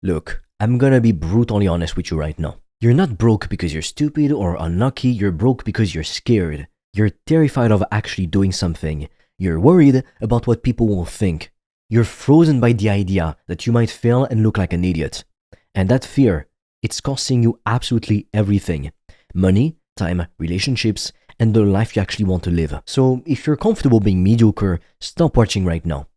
Look, I'm gonna be brutally honest with you right now. You're not broke because you're stupid or unlucky, you're broke because you're scared. You're terrified of actually doing something. You're worried about what people will think. You're frozen by the idea that you might fail and look like an idiot. And that fear, it's costing you absolutely everything. Money, time, relationships, and the life you actually want to live. So if you're comfortable being mediocre, stop watching right now.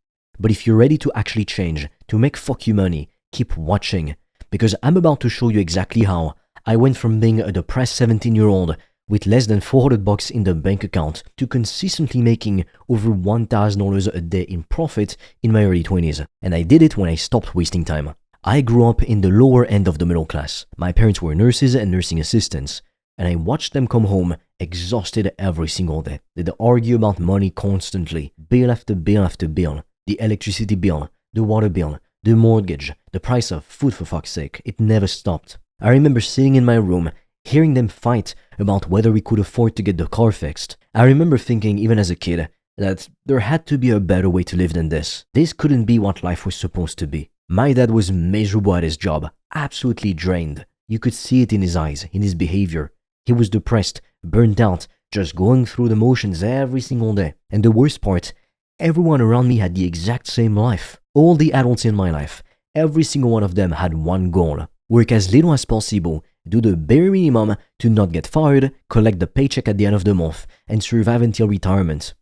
But if you're ready to actually change, to make fuck you money, keep watching. Because I'm about to show you exactly how I went from being a depressed 17-year-old with less than $400 in the bank account to consistently making over $1,000 a day in profit in my early 20s. And I did it when I stopped wasting time. I grew up in the lower end of the middle class. My parents were nurses and nursing assistants, and I watched them come home exhausted every single day. They'd argue about money constantly, bill after bill after bill, the electricity bill, the water bill, the mortgage, the price of food, for fuck's sake. It never stopped. I remember sitting in my room, hearing them fight about whether we could afford to get the car fixed. I remember thinking, even as a kid, that there had to be a better way to live than this. This couldn't be what life was supposed to be. My dad was miserable at his job, absolutely drained. You could see it in his eyes, in his behavior. He was depressed, burnt out, just going through the motions every single day. And the worst part, everyone around me had the exact same life. All the adults in my life, every single one of them had one goal. Work as little as possible, do the bare minimum to not get fired, collect the paycheck at the end of the month, and survive until retirement.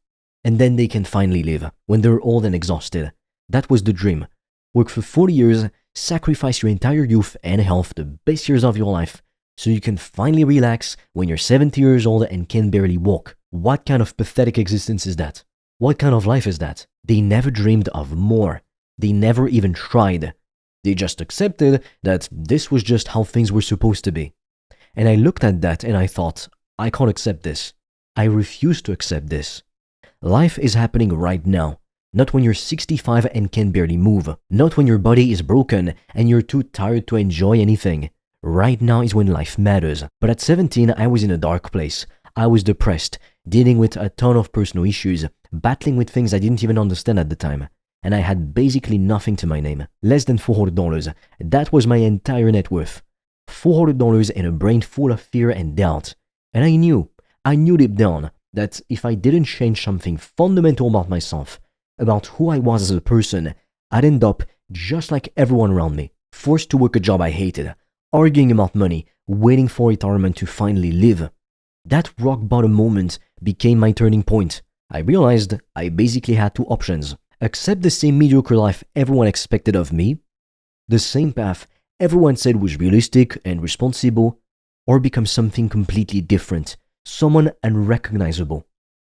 And then they can finally live, when they're old and exhausted. That was the dream. Work for 40 years, sacrifice your entire youth and health, the best years of your life, so you can finally relax when you're 70 years old and can barely walk. What kind of pathetic existence is that? What kind of life is that? They never dreamed of more. They never even tried. They just accepted that this was just how things were supposed to be. And I looked at that and I thought, I can't accept this. I refuse to accept this. Life is happening right now. Not when you're 65 and can barely move. Not when your body is broken and you're too tired to enjoy anything. Right now is when life matters. But at 17, I was in a dark place. I was depressed, dealing with a ton of personal issues, battling with things I didn't even understand at the time. And I had basically nothing to my name. Less than $400. That was my entire net worth. $400 and a brain full of fear and doubt. And I knew deep down that if I didn't change something fundamental about myself, about who I was as a person, I'd end up just like everyone around me, forced to work a job I hated, arguing about money, waiting for retirement to finally live. That rock bottom moment became my turning point. I realized I basically had two options. Accept the same mediocre life everyone expected of me, the same path everyone said was realistic and responsible, or become something completely different, someone unrecognizable,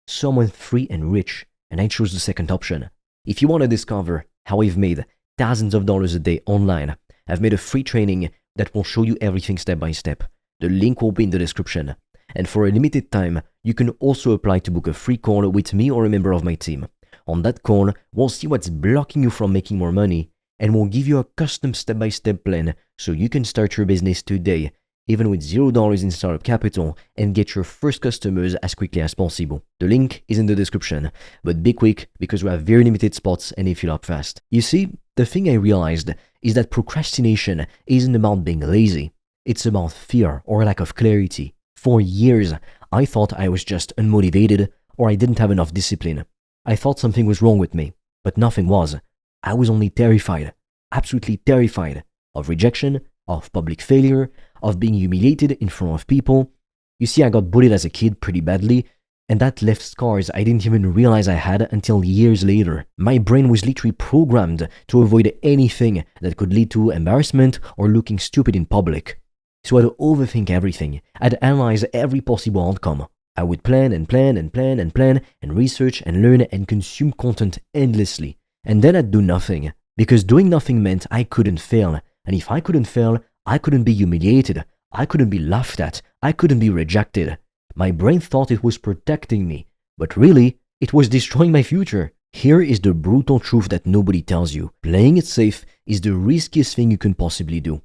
someone free and rich. And I chose the second option. If you want to discover how I've made thousands of dollars a day online, I've made a free training that will show you everything step by step. The link will be in the description. And for a limited time, you can also apply to book a free call with me or a member of my team. On that call, we'll see what's blocking you from making more money, and we'll give you a custom step-by-step plan so you can start your business today, even with $0 in startup capital, and get your first customers as quickly as possible. The link is in the description, but be quick because we have very limited spots and they fill up fast. You see, the thing I realized is that procrastination isn't about being lazy. It's about fear or lack of clarity. For years, I thought I was just unmotivated or I didn't have enough discipline. I thought something was wrong with me, but nothing was. I was only terrified, absolutely terrified of rejection, of public failure, of being humiliated in front of people. You see, I got bullied as a kid pretty badly, and that left scars I didn't even realize I had until years later. My brain was literally programmed to avoid anything that could lead to embarrassment or looking stupid in public. So I'd overthink everything. I'd analyze every possible outcome. I would plan and plan and plan and plan and research and learn and consume content endlessly. And then I'd do nothing, because doing nothing meant I couldn't fail. And if I couldn't fail, I couldn't be humiliated. I couldn't be laughed at. I couldn't be rejected. My brain thought it was protecting me, but really, it was destroying my future. Here is the brutal truth that nobody tells you. Playing it safe is the riskiest thing you can possibly do.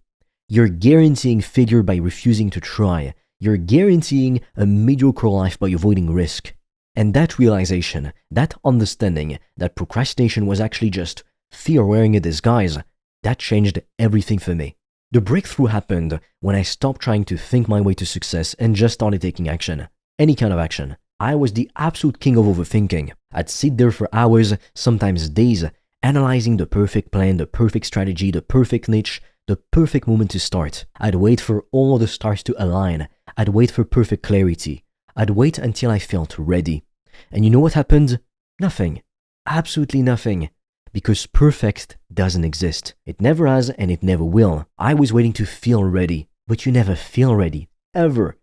You're guaranteeing failure by refusing to try. You're guaranteeing a mediocre life by avoiding risk. And that realization, that understanding that procrastination was actually just fear wearing a disguise, That changed everything for me. The breakthrough happened when I stopped trying to think my way to success and just started taking action. Any kind of action. I was the absolute king of overthinking. I'd sit there for hours, sometimes days, analyzing the perfect plan, the perfect strategy, the perfect niche, the perfect moment to start. I'd wait for all the stars to align. I'd wait for perfect clarity. I'd wait until I felt ready. And you know what happened? Nothing. Absolutely nothing. Because perfect doesn't exist. It never has and it never will. I was waiting to feel ready, but you never feel ready. Ever.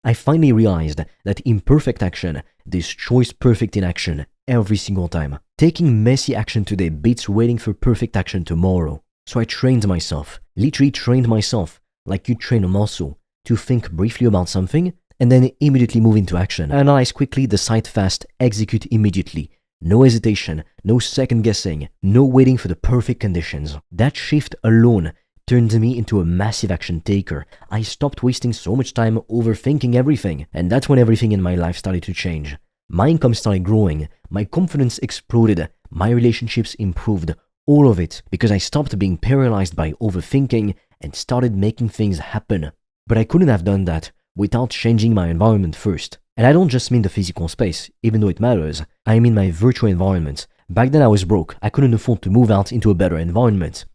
I finally realized that imperfect action destroys perfect inaction every single time. Taking messy action today beats waiting for perfect action tomorrow. So I trained myself, literally trained myself, like you train a muscle, to think briefly about something and then immediately move into action. Analyze quickly, decide fast, execute immediately. No hesitation, no second guessing, no waiting for the perfect conditions. That shift alone turned me into a massive action taker. I stopped wasting so much time overthinking everything, and that's when everything in my life started to change. My income started growing, my confidence exploded, my relationships improved, all of it because I stopped being paralyzed by overthinking and started making things happen. But I couldn't have done that without changing my environment first. And I don't just mean the physical space, even though it matters. I mean my virtual environment. Back then I was broke. I couldn't afford to move out into a better environment.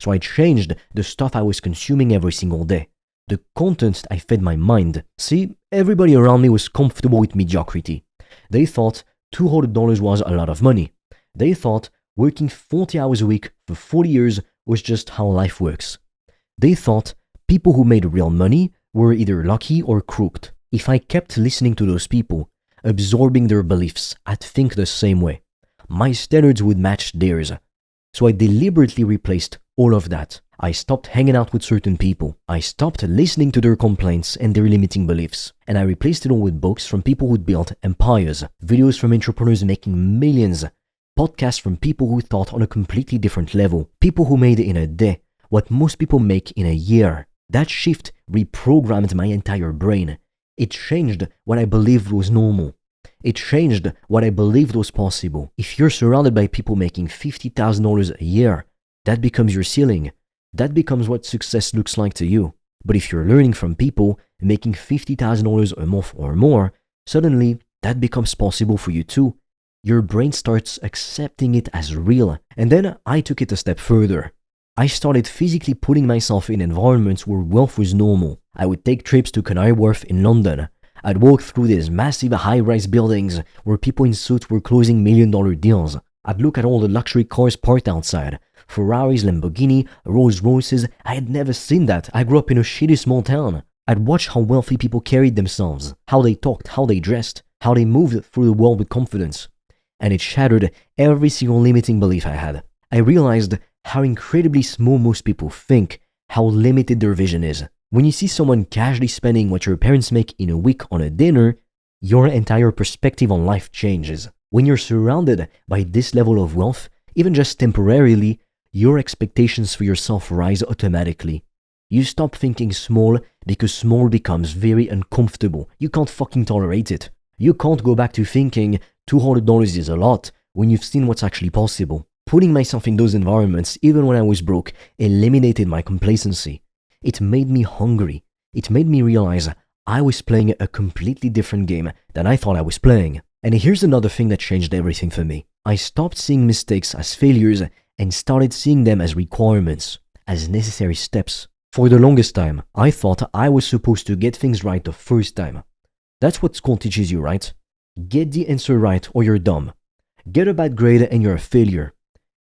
So I changed the stuff I was consuming every single day. The content I fed my mind. See, everybody around me was comfortable with mediocrity. They thought $200 was a lot of money. They thought working 40 hours a week for 40 years was just how life works. They thought people who made real money were either lucky or crooked. If I kept listening to those people, absorbing their beliefs, I'd think the same way. My standards would match theirs. So I deliberately replaced all of that. I stopped hanging out with certain people. I stopped listening to their complaints and their limiting beliefs. And I replaced it all with books from people who built empires, videos from entrepreneurs making millions, podcasts from people who thought on a completely different level, people who made in a day what most people make in a year. That shift reprogrammed my entire brain. It changed what I believed was normal. It changed what I believed was possible. If you're surrounded by people making $50,000 a year, that becomes your ceiling. That becomes what success looks like to you. But if you're learning from people making $50,000 a month or more, suddenly that becomes possible for you too. Your brain starts accepting it as real. And then I took it a step further. I started physically putting myself in environments where wealth was normal. I would take trips to Canary Wharf in London. I'd walk through these massive high-rise buildings where people in suits were closing million-dollar deals. I'd look at all the luxury cars parked outside. Ferraris, Lamborghini, Rolls Royces. I had never seen that. I grew up in a shitty small town. I'd watch how wealthy people carried themselves, how they talked, how they dressed, how they moved through the world with confidence. And it shattered every single limiting belief I had. I realized how incredibly small most people think, how limited their vision is. When you see someone casually spending what your parents make in a week on a dinner, your entire perspective on life changes. When you're surrounded by this level of wealth, even just temporarily, your expectations for yourself rise automatically. You stop thinking small because small becomes very uncomfortable. You can't fucking tolerate it. You can't go back to thinking $200 is a lot when you've seen what's actually possible. Putting myself in those environments, even when I was broke, eliminated my complacency. It made me hungry. It made me realize I was playing a completely different game than I thought I was playing. And here's another thing that changed everything for me. I stopped seeing mistakes as failures and started seeing them as requirements, as necessary steps. For the longest time, I thought I was supposed to get things right the first time. That's what school teaches you, right? Get the answer right or you're dumb. Get a bad grade and you're a failure.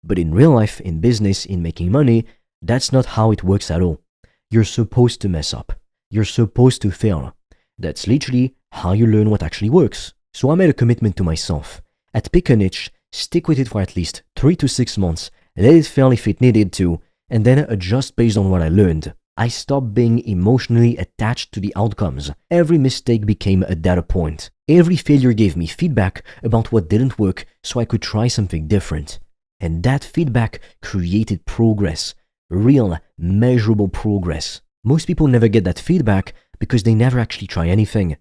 But in real life, in business, in making money, that's not how it works at all. You're supposed to mess up. You're supposed to fail. That's literally how you learn what actually works. So I made a commitment to myself. I'd pick a niche, stick with it for at least 3 to 6 months, let it fail if it needed to, and then adjust based on what I learned. I stopped being emotionally attached to the outcomes. Every mistake became a data point. Every failure gave me feedback about what didn't work so I could try something different. And that feedback created progress. Real, measurable progress. Most people never get that feedback because they never actually try anything.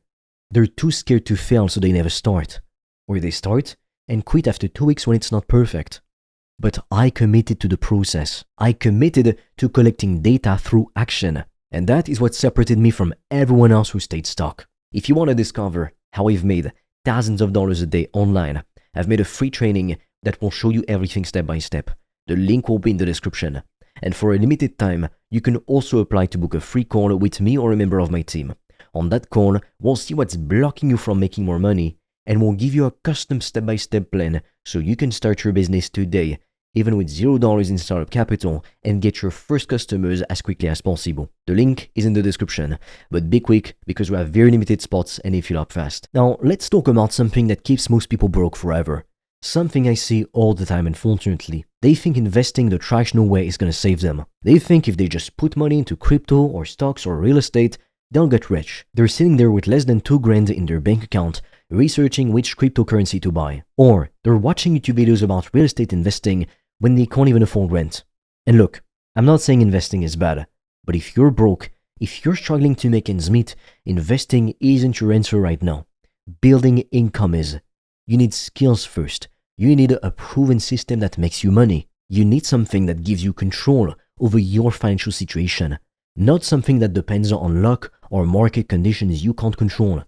They're too scared to fail, so they never start. Or they start and quit after 2 weeks when it's not perfect. But I committed to the process. I committed to collecting data through action. And that is what separated me from everyone else who stayed stuck. If you want to discover how I've made thousands of dollars a day online, I've made a free training that will show you everything step by step. The link will be in the description. And for a limited time, you can also apply to book a free call with me or a member of my team. On that call, we'll see what's blocking you from making more money, and we'll give you a custom step-by-step plan so you can start your business today, even with $0 in startup capital, and get your first customers as quickly as possible. The link is in the description, but be quick because we have very limited spots and they fill up fast. Now, let's talk about something that keeps most people broke forever. Something I see all the time, unfortunately. They think investing the traditional way is going to save them. They think if they just put money into crypto or stocks or real estate, they'll get rich. They're sitting there with less than $2,000 in their bank account, researching which cryptocurrency to buy. Or they're watching YouTube videos about real estate investing when they can't even afford rent. And look, I'm not saying investing is bad, but if you're broke, if you're struggling to make ends meet, investing isn't your answer right now. Building income is. You need skills first. You need a proven system that makes you money. You need something that gives you control over your financial situation, not something that depends on luck or market conditions you can't control.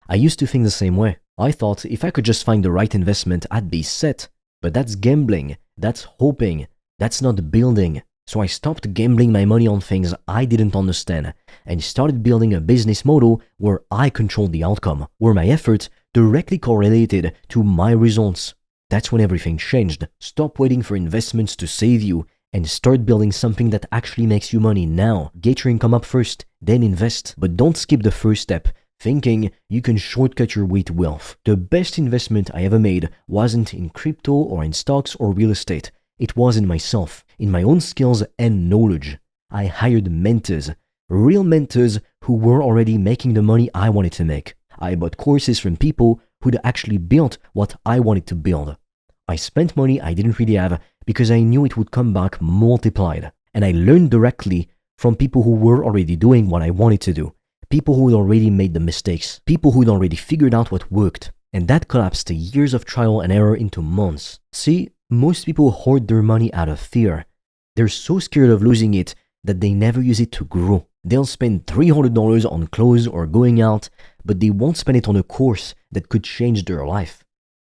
I used to think the same way. I thought if I could just find the right investment, I'd be set. But that's gambling, that's hoping, that's not building. So I stopped gambling my money on things I didn't understand and started building a business model where I controlled the outcome, where my effort directly correlated to my results. That's when everything changed. Stop waiting for investments to save you and start building something that actually makes you money now. Get your income up first, then invest. But don't skip the first step, thinking you can shortcut your way to wealth. The best investment I ever made wasn't in crypto or in stocks or real estate. It was in myself, in my own skills and knowledge. I hired mentors, real mentors who were already making the money I wanted to make. I bought courses from people who'd actually built what I wanted to build. I spent money I didn't really have because I knew it would come back multiplied. And I learned directly from people who were already doing what I wanted to do. People who'd already made the mistakes. People who'd already figured out what worked. And that collapsed years of trial and error into months. See, most people hoard their money out of fear. They're so scared of losing it that they never use it to grow. They'll spend $300 on clothes or going out, but they won't spend it on a course that could change their life.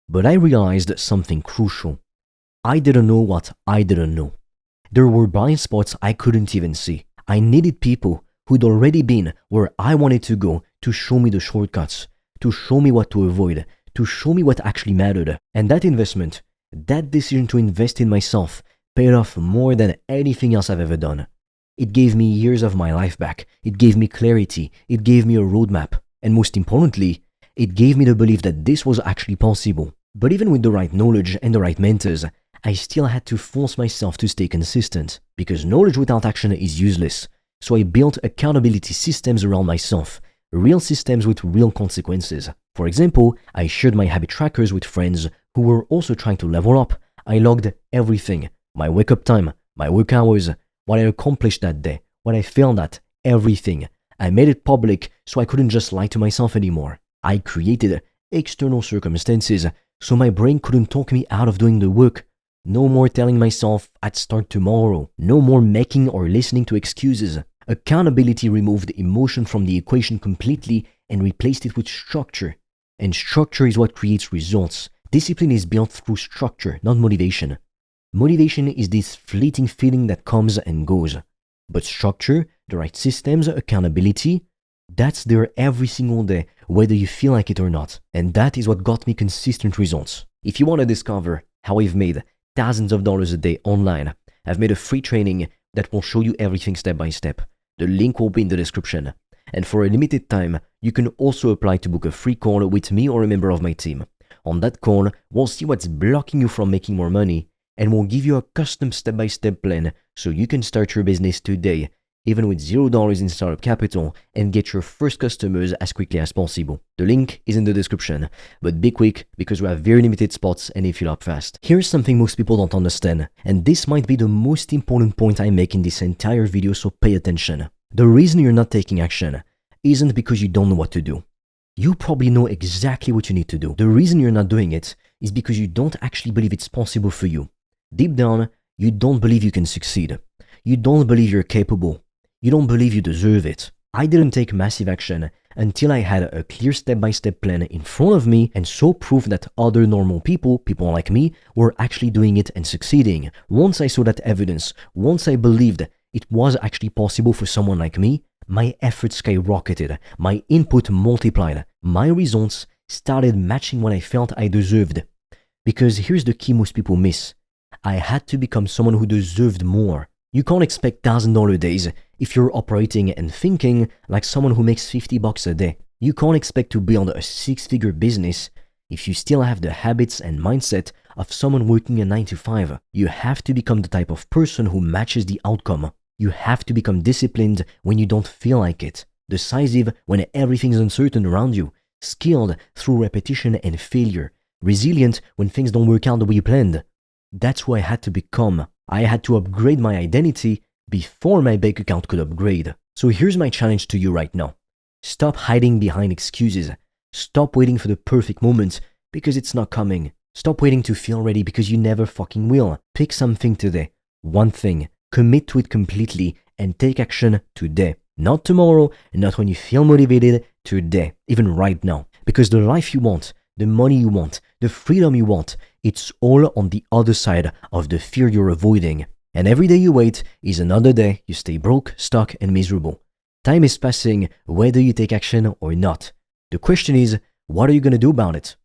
But I realized something crucial. I didn't know what I didn't know. There were blind spots I couldn't even see. I needed people who'd already been where I wanted to go to show me the shortcuts, to show me what to avoid, to show me what actually mattered. And that investment, that decision to invest in myself, paid off more than anything else I've ever done. It gave me years of my life back. It gave me clarity. It gave me a roadmap. And most importantly, it gave me the belief that this was actually possible. But even with the right knowledge and the right mentors, I still had to force myself to stay consistent, because knowledge without action is useless. So I built accountability systems around myself, real systems with real consequences. For example, I shared my habit trackers with friends who were also trying to level up. I logged everything, my wake-up time, my work hours, what I accomplished that day, what I failed at, everything. I made it public so I couldn't just lie to myself anymore. I created external circumstances so my brain couldn't talk me out of doing the work. No more telling myself I'd start tomorrow. No more making or listening to excuses. Accountability removed emotion from the equation completely and replaced it with structure. And structure is what creates results. Discipline is built through structure, not motivation. Motivation is this fleeting feeling that comes and goes. But structure, the right systems, accountability, that's there every single day, whether you feel like it or not. And that is what got me consistent results. If you want to discover how I've made thousands of dollars a day online, I've made a free training that will show you everything step by step. The link will be in the description. And for a limited time, you can also apply to book a free call with me or a member of my team. On that call, we'll see what's blocking you from making more money, and we'll give you a custom step-by-step plan so you can start your business today, even with $0 in startup capital, and get your first customers as quickly as possible. The link is in the description, but be quick because we have very limited spots and they fill up fast. Here's something most people don't understand, and this might be the most important point I make in this entire video, so pay attention. The reason you're not taking action isn't because you don't know what to do. You probably know exactly what you need to do. The reason you're not doing it is because you don't actually believe it's possible for you. Deep down, you don't believe you can succeed. You don't believe you're capable. You don't believe you deserve it. I didn't take massive action until I had a clear step-by-step plan in front of me and saw proof that other normal people like me, were actually doing it and succeeding. Once I saw that evidence, once I believed it was actually possible for someone like me, my efforts skyrocketed, my input multiplied, my results started matching what I felt I deserved. Because here's the key most people miss. I had to become someone who deserved more. You can't expect $1,000 days if you're operating and thinking like someone who makes $50 a day. You can't expect to build a 6-figure business if you still have the habits and mindset of someone working a 9 to 5. You have to become the type of person who matches the outcome. You have to become disciplined when you don't feel like it, decisive when everything's uncertain around you, skilled through repetition and failure, resilient when things don't work out the way you planned. That's who I had to become. I had to upgrade my identity before my bank account could upgrade. So here's my challenge to you right now. Stop hiding behind excuses. Stop waiting for the perfect moment because it's not coming. Stop waiting to feel ready because you never fucking will. Pick something today. One thing. Commit to it completely and take action today. Not tomorrow, not when you feel motivated, today. Even right now. Because the life you want, the money you want, the freedom you want, it's all on the other side of the fear you're avoiding. And every day you wait is another day you stay broke, stuck, and miserable. Time is passing whether you take action or not. The question is, what are you going to do about it?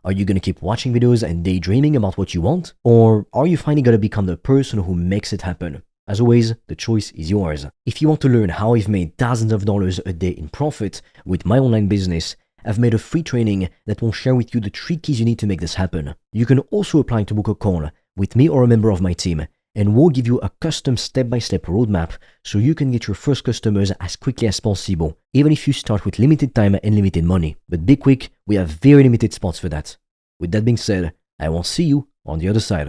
Are you going to keep watching videos and daydreaming about what you want? Or are you finally going to become the person who makes it happen? As always, the choice is yours. If you want to learn how I've made thousands of dollars a day in profit with my online business, I've made a free training that will share with you the 3 keys you need to make this happen. You can also apply to book a call with me or a member of my team, and we'll give you a custom step-by-step roadmap so you can get your first customers as quickly as possible, even if you start with limited time and limited money. But be quick, we have very limited spots for that. With that being said, I will see you on the other side.